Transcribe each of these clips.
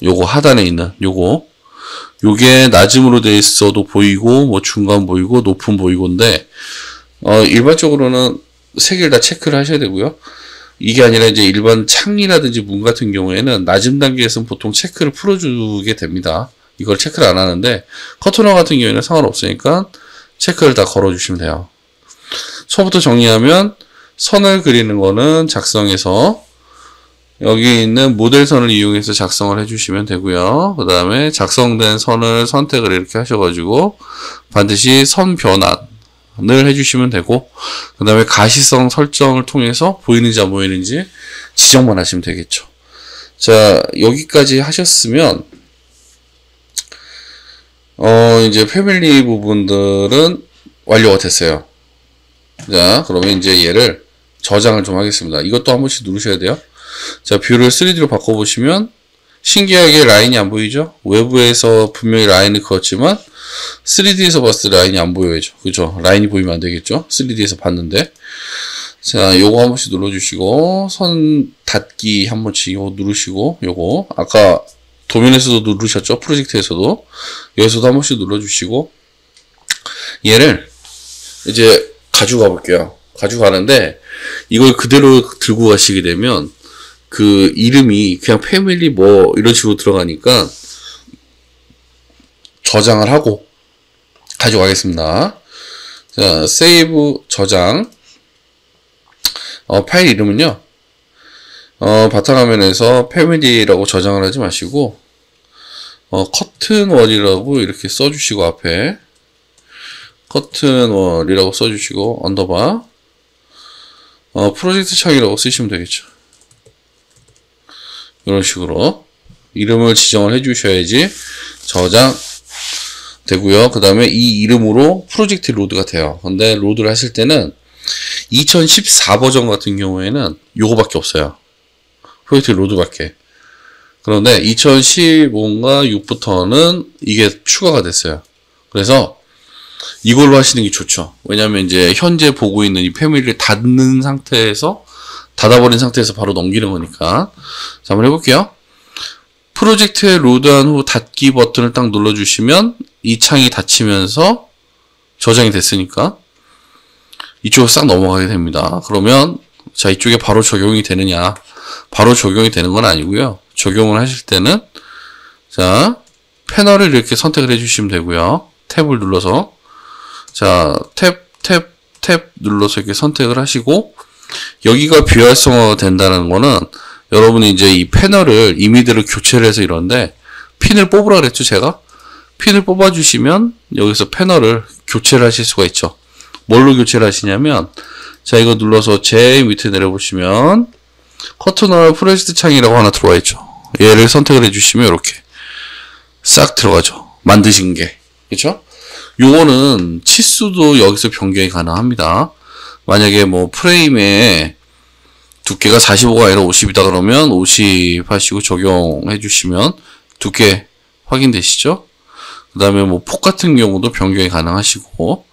요거 하단에 있는 요게 낮음으로 돼 있어도 보이고 뭐 중간 보이고 높은 보이고인데 일반적으로는 세 개를 다 체크를 하셔야 되고요. 이게 아니라 이제 일반 창이라든지 문 같은 경우에는 낮은 단계에서는 보통 체크를 풀어주게 됩니다. 이걸 체크를 안 하는데 커튼홀 같은 경우에는 상관없으니까 체크를 다 걸어주시면 돼요. 처음부터 정리하면 선을 그리는 거는 작성해서 여기 있는 모델선을 이용해서 작성을 해주시면 되고요. 그 다음에 작성된 선을 선택을 이렇게 하셔가지고 반드시 선 변환을 해주시면 되고, 그 다음에 가시성 설정을 통해서 보이는지 안 보이는지 지정만 하시면 되겠죠. 자, 여기까지 하셨으면 이제 패밀리 부분들은 완료가 됐어요. 자, 그러면 이제 얘를 저장을 좀 하겠습니다. 이것도 한 번씩 누르셔야 돼요. 자, 뷰를 3D로 바꿔보시면 신기하게 라인이 안 보이죠? 외부에서 분명히 라인을 그었지만 3D에서 봤을 때 라인이 안 보여야죠. 그죠? 라인이 보이면 안 되겠죠? 3D에서 봤는데. 자, 요거 한 번씩 눌러주시고, 선 닫기 한 번씩 요거 누르시고, 요거. 아까 도면에서도 누르셨죠? 프로젝트에서도. 여기서도 한 번씩 눌러주시고, 얘를 이제 가져가 볼게요. 가져가는데, 이걸 그대로 들고 가시게 되면, 그 이름이 그냥 패밀리 뭐 이런 식으로 들어가니까 저장을 하고 가져가겠습니다. 자, 세이브 저장. 파일 이름은요, 바탕화면에서 패밀리라고 저장을 하지 마시고, 커튼월이라고 이렇게 써주시고, 앞에 커튼월이라고 써주시고, 언더바 프로젝트 창이라고 쓰시면 되겠죠. 이런 식으로 이름을 지정을 해 주셔야지 저장 되고요. 그 다음에 이 이름으로 프로젝트 로드가 돼요. 근데 로드를 하실 때는 2014 버전 같은 경우에는 요거밖에 없어요. 프로젝트 로드밖에. 그런데 2015인가 6부터는 이게 추가가 됐어요. 그래서 이걸로 하시는 게 좋죠. 왜냐면 이제 현재 보고 있는 이 패밀리를 닫는 상태에서, 닫아버린 상태에서 바로 넘기는 거니까. 자, 한번 해볼게요. 프로젝트에 로드한 후 닫기 버튼을 딱 눌러주시면 이 창이 닫히면서 저장이 됐으니까 이쪽으로 싹 넘어가게 됩니다. 그러면 자, 이쪽에 바로 적용이 되느냐? 바로 적용이 되는 건 아니고요. 적용을 하실 때는 자, 패널을 이렇게 선택을 해주시면 되고요. 탭을 눌러서 자, 탭 눌러서 이렇게 선택을 하시고, 여기가 비활성화가 된다는 거는 여러분이 이제 이 패널을 이미지를 교체를 해서 이런데, 핀을 뽑으라 그랬죠, 제가? 핀을 뽑아주시면 여기서 패널을 교체를 하실 수가 있죠. 뭘로 교체를 하시냐면, 자, 이거 눌러서 제일 밑에 내려보시면 커튼홀 프로젝트 창이라고 하나 들어와 있죠. 얘를 선택을 해주시면 이렇게 싹 들어가죠. 만드신 게. 그쵸? 요거는 치수도 여기서 변경이 가능합니다. 만약에 뭐 프레임에 두께가 45가 아니라 50이다 그러면 50 하시고 적용해 주시면 두께 확인되시죠? 그 다음에 뭐 폭 같은 경우도 변경이 가능하시고,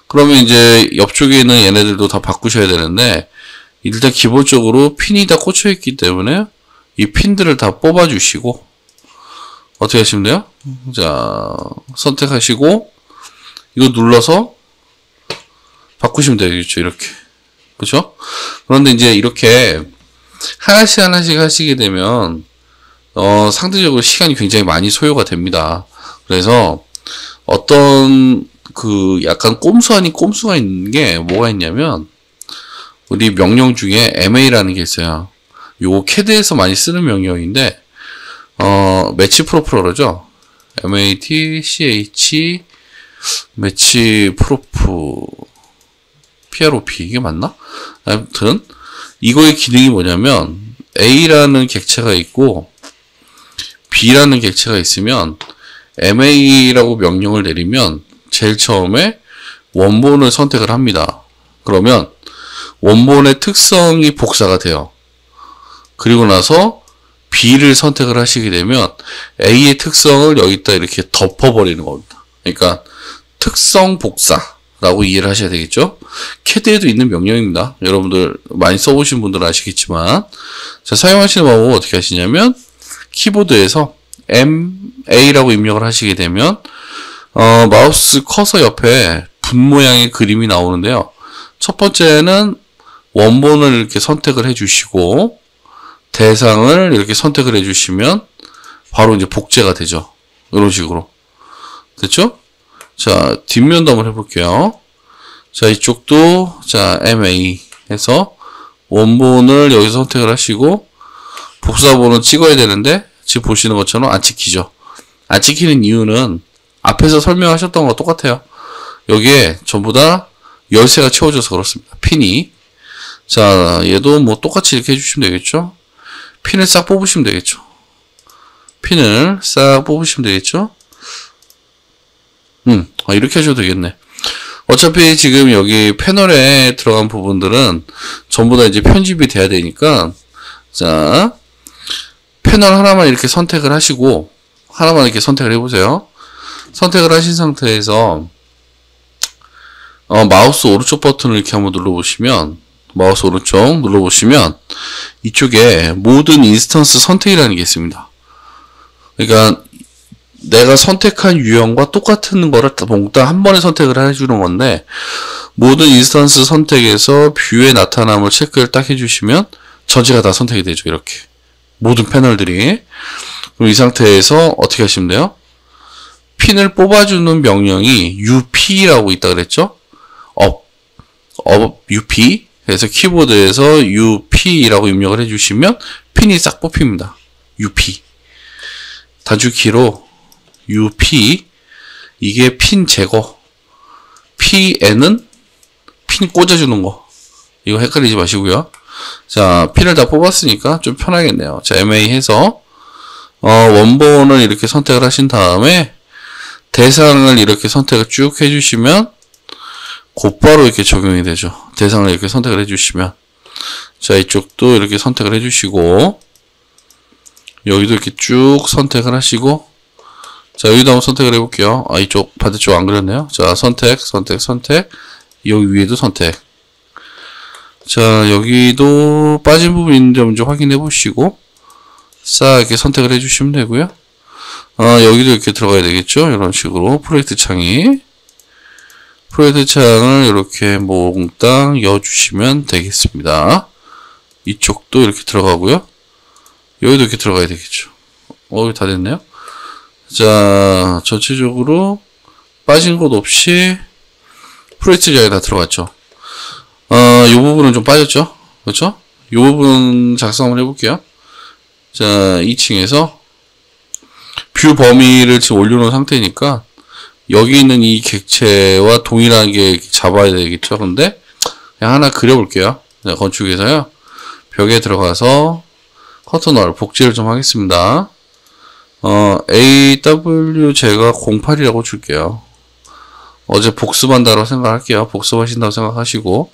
그러면 이제 옆쪽에 있는 얘네들도 다 바꾸셔야 되는데, 일단 기본적으로 핀이 다 꽂혀 있기 때문에 이 핀들을 다 뽑아 주시고, 어떻게 하시면 돼요? 자, 선택하시고 이거 눌러서 바꾸시면 되겠죠. 이렇게. 그렇죠? 그런데 이제 이렇게 하나씩 하시게 되면 상대적으로 시간이 굉장히 많이 소요가 됩니다. 그래서 어떤 그 약간 꼼수 아닌 꼼수가 있는 게 뭐가 있냐면, 우리 명령 중에 MA라는 게 있어요. 요거 CAD에서 많이 쓰는 명령인데 매치 프로프 그러죠. MATCH 매치 프로프 PROP 이게 맞나? 아무튼 이거의 기능이 뭐냐면, A라는 객체가 있고 B라는 객체가 있으면 MA라고 명령을 내리면 제일 처음에 원본을 선택을 합니다. 그러면 원본의 특성이 복사가 돼요. 그리고 나서 B를 선택을 하시게 되면 A의 특성을 여기다 이렇게 덮어버리는 겁니다. 그러니까 특성 복사라고 이해를 하셔야 되겠죠. CAD에도 있는 명령입니다. 여러분들 많이 써보신 분들은 아시겠지만, 자, 사용하시는 방법은 어떻게 하시냐면 키보드에서 MA라고 입력을 하시게 되면 마우스 커서 옆에 분 모양의 그림이 나오는데요. 첫 번째는 원본을 이렇게 선택을 해주시고 대상을 이렇게 선택을 해주시면 바로 이제 복제가 되죠. 이런 식으로. 됐죠? 자, 뒷면도 한번 해볼게요. 자, 이쪽도, 자, MA 해서 원본을 여기서 선택을 하시고, 복사본은 찍어야 되는데, 지금 보시는 것처럼 안 찍히죠. 안 찍히는 이유는 앞에서 설명하셨던 거랑 똑같아요. 여기에 전부 다 열쇠가 채워져서 그렇습니다. 핀이. 자, 얘도 뭐 똑같이 이렇게 해주시면 되겠죠. 핀을 싹 뽑으시면 되겠죠. 핀을 싹 뽑으시면 되겠죠. 이렇게 하셔도 되겠네. 어차피 지금 여기 패널에 들어간 부분들은 전부 다 이제 편집이 돼야 되니까, 자, 패널 하나만 이렇게 선택을 하시고, 하나만 이렇게 선택을 해보세요. 선택을 하신 상태에서, 마우스 오른쪽 버튼을 이렇게 한번 눌러보시면, 마우스 오른쪽 눌러보시면, 이쪽에 모든 인스턴스 선택이라는 게 있습니다. 그러니까, 내가 선택한 유형과 똑같은 거를 몽땅 한 번에 선택을 해주는 건데, 모든 인스턴스 선택에서 뷰에 나타남을 체크를 딱 해주시면 전체가 다 선택이 되죠. 이렇게 모든 패널들이. 그럼 이 상태에서 어떻게 하시면 돼요? 핀을 뽑아주는 명령이 UP라고 있다 그랬죠? UP. 그래서 키보드에서 UP라고 입력을 해주시면 핀이 싹 뽑힙니다. UP. 단축키로 UP. 이게 핀 제거. PN은 핀 꽂아주는 거. 이거 헷갈리지 마시고요. 자, 핀을 다 뽑았으니까 좀 편하겠네요. 자, MA 해서 원본을 이렇게 선택을 하신 다음에 대상을 이렇게 선택을 쭉 해주시면 곧바로 이렇게 적용이 되죠. 대상을 이렇게 선택을 해주시면. 자, 이쪽도 이렇게 선택을 해주시고, 여기도 이렇게 쭉 선택을 하시고, 자, 여기도 한번 선택을 해볼게요. 이쪽 반대쪽 안 그렸네요. 자, 선택. 여기 위에도 선택. 자, 여기도 빠진 부분이 있는지 먼저 확인해 보시고, 싹 이렇게 선택을 해주시면 되고요. 여기도 이렇게 들어가야 되겠죠. 이런 식으로 프로젝트 창을 이렇게 몽땅 여주시면 되겠습니다. 이쪽도 이렇게 들어가고요. 여기도 이렇게 들어가야 되겠죠. 다 됐네요. 자, 전체적으로 빠진 곳 없이 프로젝트 자에 다 들어갔죠. 이 부분은 좀 빠졌죠. 그렇죠? 이 부분 작성 한번 해볼게요. 자, 2층에서 뷰 범위를 지금 올려놓은 상태니까 여기 있는 이 객체와 동일하게 잡아야 되겠죠. 근데 그냥 하나 그려볼게요. 자, 건축에서요. 벽에 들어가서 커튼월 복제를 좀 하겠습니다. AW 제가 08이라고 줄게요. 어제 복습한다고 생각할게요. 복습하신다고 생각하시고,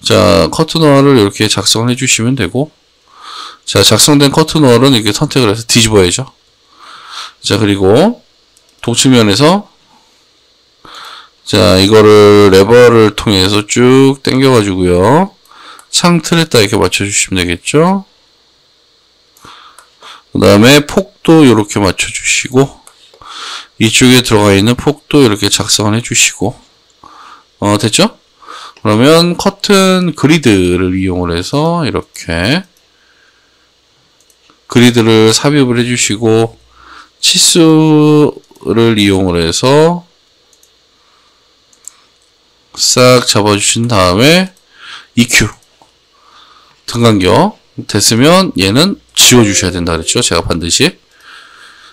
자, 커튼월을 이렇게 작성을 해주시면 되고, 자, 작성된 커튼월은 이렇게 선택을 해서 뒤집어야죠. 자, 그리고 동측면에서, 자, 이거를 레버를 통해서 쭉 당겨가지고요. 창 틀에다 이렇게 맞춰주시면 되겠죠. 그 다음에 폭도 이렇게 맞춰주시고, 이쪽에 들어가 있는 폭도 이렇게 작성을 해주시고, 됐죠? 그러면 커튼 그리드를 이용을 해서 이렇게 그리드를 삽입을 해주시고, 치수를 이용을 해서 싹 잡아주신 다음에 EQ 등간격 됐으면 얘는 지워주셔야 된다 그랬죠. 제가 반드시.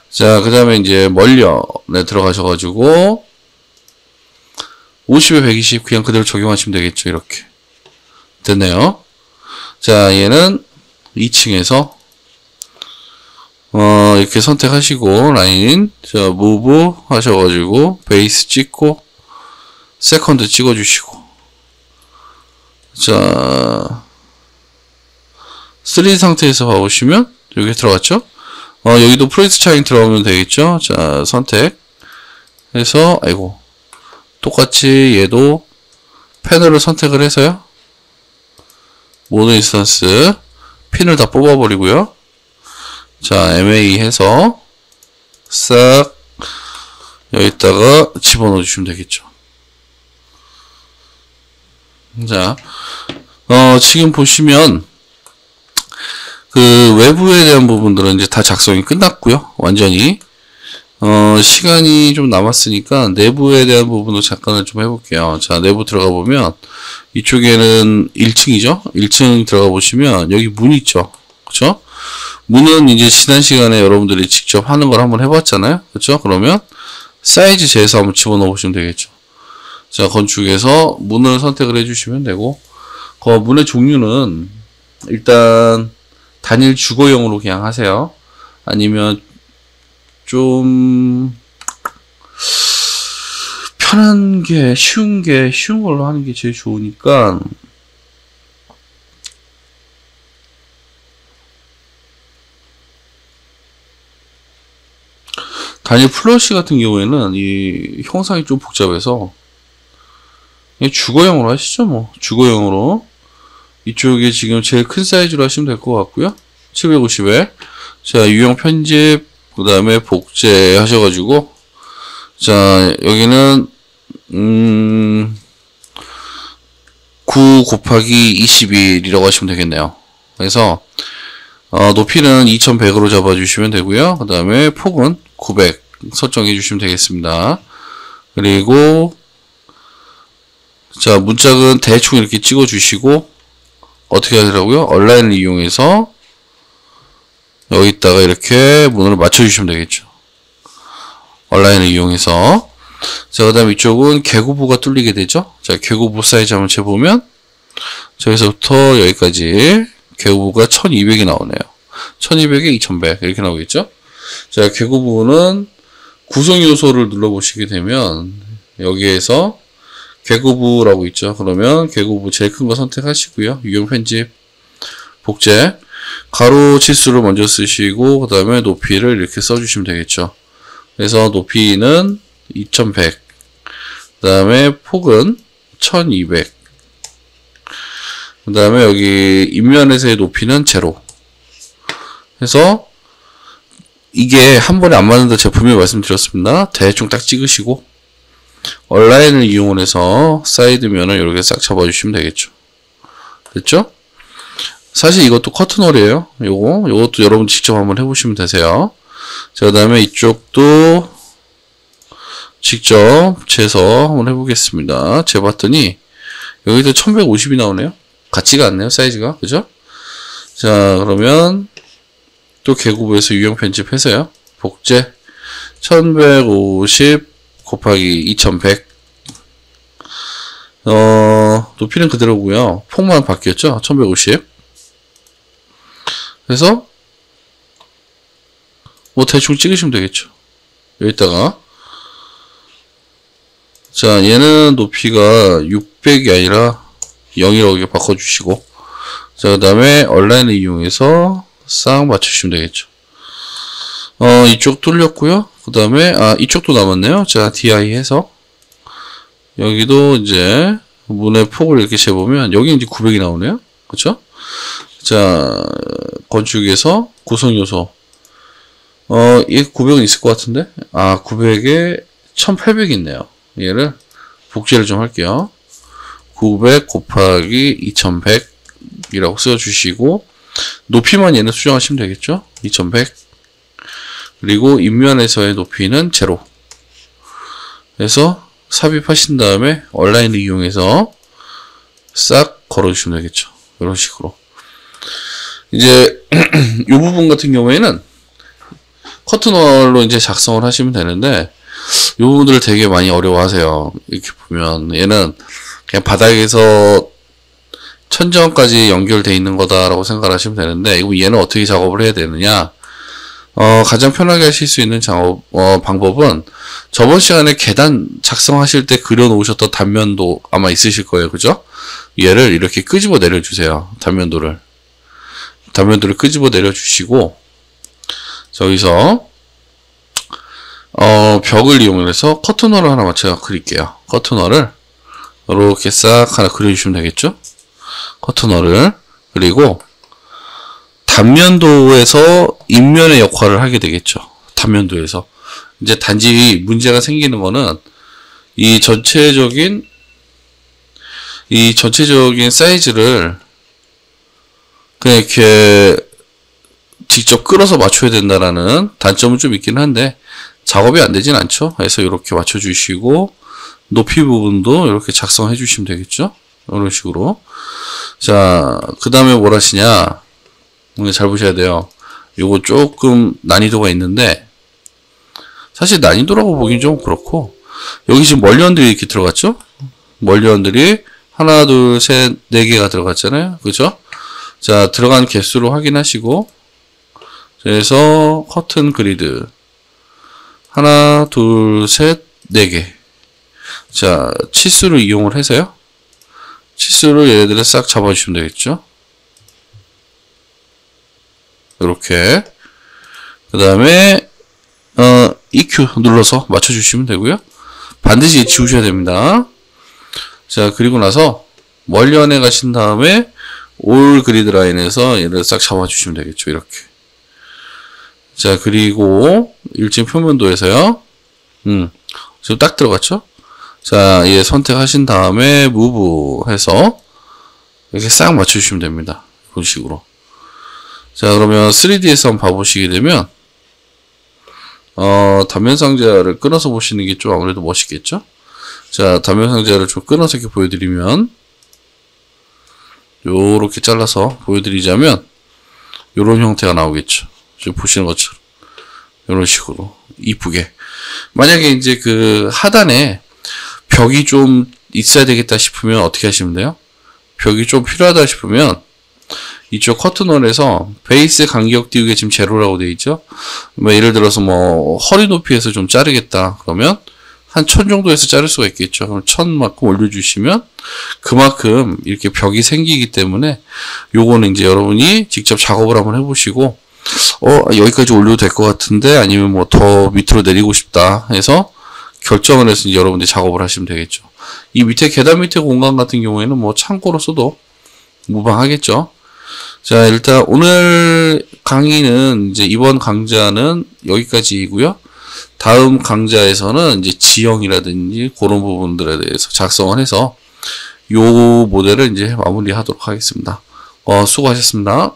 자, 그 다음에 이제 멀련에 들어가셔가지고 50에 120 그냥 그대로 적용하시면 되겠죠. 이렇게 됐네요. 자, 얘는 2층에서 이렇게 선택하시고 라인, 자, 무브 하셔가지고 베이스 찍고 세컨드 찍어주시고, 자, 3D 상태에서 봐보시면 여기 들어갔죠? 여기도 프로젝트 창이 들어가면 되겠죠? 자, 선택 해서, 아이고, 똑같이 얘도 패널을 선택을 해서요. 모든 인스턴스 핀을 다 뽑아버리고요. 자, MA 해서 싹 여기다가 집어넣어 주시면 되겠죠. 자, 지금 보시면 그 외부에 대한 부분들은 이제 다 작성이 끝났고요. 완전히. 시간이 좀 남았으니까 내부에 대한 부분도 잠깐을 좀 해볼게요. 자, 내부 들어가 보면 이쪽에는 1층이죠. 1층 들어가 보시면 여기 문 있죠. 그쵸? 문은 이제 지난 시간에 여러분들이 직접 하는 걸 한번 해봤잖아요. 그쵸? 그러면 사이즈 재서 한번 집어넣어 보시면 되겠죠. 자, 건축에서 문을 선택을 해주시면 되고, 그 문의 종류는 일단 단일 주거용으로 그냥 하세요. 아니면 좀 편한 게 쉬운 걸로 하는 게 제일 좋으니까 단일 플러시 같은 경우에는 이 형상이 좀 복잡해서 주거용으로 하시죠. 뭐 주거용으로 이쪽에 지금 제일 큰 사이즈로 하시면 될 것 같고요. 750에 자, 유형 편집 그 다음에 복제 하셔가지고 자, 여기는 9 곱하기 21이라고 하시면 되겠네요. 그래서 높이는 2100으로 잡아주시면 되고요. 그 다음에 폭은 900 설정해 주시면 되겠습니다. 그리고 자, 문짝은 대충 이렇게 찍어 주시고 어떻게 하더라고요? 온라인을 이용해서 여기다가 이렇게 문을 맞춰 주시면 되겠죠. 온라인을 이용해서 자, 그 다음에 이쪽은 개구부가 뚫리게 되죠. 자, 개구부 사이즈 한번 재보면 저기서부터 여기까지 개구부가 1200이 나오네요. 1200에 2100 이렇게 나오겠죠. 자, 개구부는 구성 요소를 눌러보시게 되면 여기에서 개구부라고 있죠. 그러면 개구부 제일 큰 거 선택하시고요. 유형 편집, 복제, 가로 치수를 먼저 쓰시고 그 다음에 높이를 이렇게 써주시면 되겠죠. 그래서 높이는 2100, 그 다음에 폭은 1200, 그 다음에 여기 인면에서의 높이는 제로 해서 이게 한 번에 안 맞는다 제품을 말씀드렸습니다. 대충 딱 찍으시고 온라인을 이용해서 사이드면을 이렇게 싹 잡아주시면 되겠죠. 됐죠? 사실 이것도 커튼홀이에요. 요것도 여러분 직접 한번 해보시면 되세요. 자, 그 다음에 이쪽도 직접 재서 한번 해보겠습니다. 재봤더니 여기도 1150이 나오네요. 같지가 않네요. 사이즈가. 그죠? 자, 그러면 또 개구부에서 유형 편집해서요. 복제 1150 곱하기 2100 높이는 그대로고요. 폭만 바뀌었죠. 1150 그래서 뭐 대충 찍으시면 되겠죠. 여기다가 자, 얘는 높이가 600이 아니라 0이라고 바꿔주시고 자, 그 다음에 온라인을 이용해서 싹 맞추시면 되겠죠. 이쪽 뚫렸고요. 그 다음에 이쪽도 남았네요. 자, DI 해서 여기도 이제 문의 폭을 이렇게 재보면 여기 이제 900이 나오네요. 그쵸? 자, 건축에서 구성요소 이 900은 있을 것 같은데 900에 1800이 있네요. 얘를 복제를 좀 할게요. 900 곱하기 2100 이라고 써주시고 높이만 얘는 수정하시면 되겠죠. 2100 그리고 인면에서의 높이는 제로 그래서 삽입하신 다음에 온라인을 이용해서 싹 걸어주시면 되겠죠. 이런 식으로 이제 이 부분 같은 경우에는 커튼홀로 이제 작성을 하시면 되는데 이 부분들을 되게 많이 어려워하세요. 이렇게 보면 얘는 그냥 바닥에서 천정까지 연결되어 있는 거다라고 생각하시면 되는데 얘는 어떻게 작업을 해야 되느냐 가장 편하게 하실 수 있는 방법은 저번 시간에 계단 작성하실 때 그려 놓으셨던 단면도 아마 있으실 거예요. 그죠? 얘를 이렇게 끄집어 내려 주세요. 단면도를 끄집어 내려 주시고 저기서 벽을 이용해서 커튼홀을 하나 맞춰 그릴게요. 커튼홀을 이렇게 싹 하나 그려주시면 되겠죠? 커튼홀을 그리고 단면도에서 인면의 역할을 하게 되겠죠. 단면도에서. 이제 단지 문제가 생기는 거는 이 전체적인 사이즈를 그냥 이렇게 직접 끌어서 맞춰야 된다라는 단점은 좀 있긴 한데 작업이 안 되진 않죠. 그래서 이렇게 맞춰주시고 높이 부분도 이렇게 작성해 주시면 되겠죠. 이런 식으로. 자, 그 다음에 뭘 하시냐. 잘 보셔야 돼요. 요거 조금 난이도가 있는데 사실 난이도라고 보긴 좀 그렇고 여기 지금 멀리언들이 이렇게 들어갔죠. 멀리언들이 하나, 둘, 셋, 네 개가 들어갔잖아요. 그죠? 자, 들어간 개수로 확인하시고 그래서 커튼 그리드 하나, 둘, 셋, 네 개. 자, 치수를 이용을 해서요. 치수를 얘네들을 싹 잡아주시면 되겠죠. 이렇게. 그 다음에 EQ 눌러서 맞춰주시면 되고요. 반드시 지우셔야 됩니다. 자, 그리고 나서 멀리언에 가신 다음에 올 그리드 라인에서 얘를 싹 잡아주시면 되겠죠. 이렇게. 자, 그리고 일진 표면도에서요. 지금 딱 들어갔죠? 자, 얘 선택하신 다음에 무브 해서 이렇게 싹 맞춰주시면 됩니다. 이런 식으로. 자, 그러면 3D에서 한번 봐보시게 되면 단면 상자를 끊어서 보시는 게 좀 아무래도 멋있겠죠? 자, 단면 상자를 좀 끊어서 이렇게 보여드리면 요렇게 잘라서 보여드리자면 요런 형태가 나오겠죠. 지금 보시는 것처럼 요런 식으로 이쁘게. 만약에 이제 그 하단에 벽이 좀 있어야 되겠다 싶으면 어떻게 하시면 돼요? 벽이 좀 필요하다 싶으면 이쪽 커튼홀에서 베이스 간격 띄우기 지금 제로라고 되어 있죠. 뭐 예를 들어서 뭐 허리 높이에서 좀 자르겠다 그러면 한 1000 정도에서 자를 수가 있겠죠. 그럼 1000만큼 올려주시면 그만큼 이렇게 벽이 생기기 때문에 요거는 이제 여러분이 직접 작업을 한번 해보시고 여기까지 올려도 될 것 같은데 아니면 뭐 더 밑으로 내리고 싶다 해서 결정을 해서 이제 여러분들이 작업을 하시면 되겠죠. 이 밑에 계단 밑에 공간 같은 경우에는 뭐 창고로 써도 무방하겠죠. 자, 일단 오늘 강의는 이제 이번 강좌는 여기까지이고요. 다음 강좌에서는 이제 지형이라든지 그런 부분들에 대해서 작성을 해서 요 모델을 이제 마무리하도록 하겠습니다. 수고하셨습니다.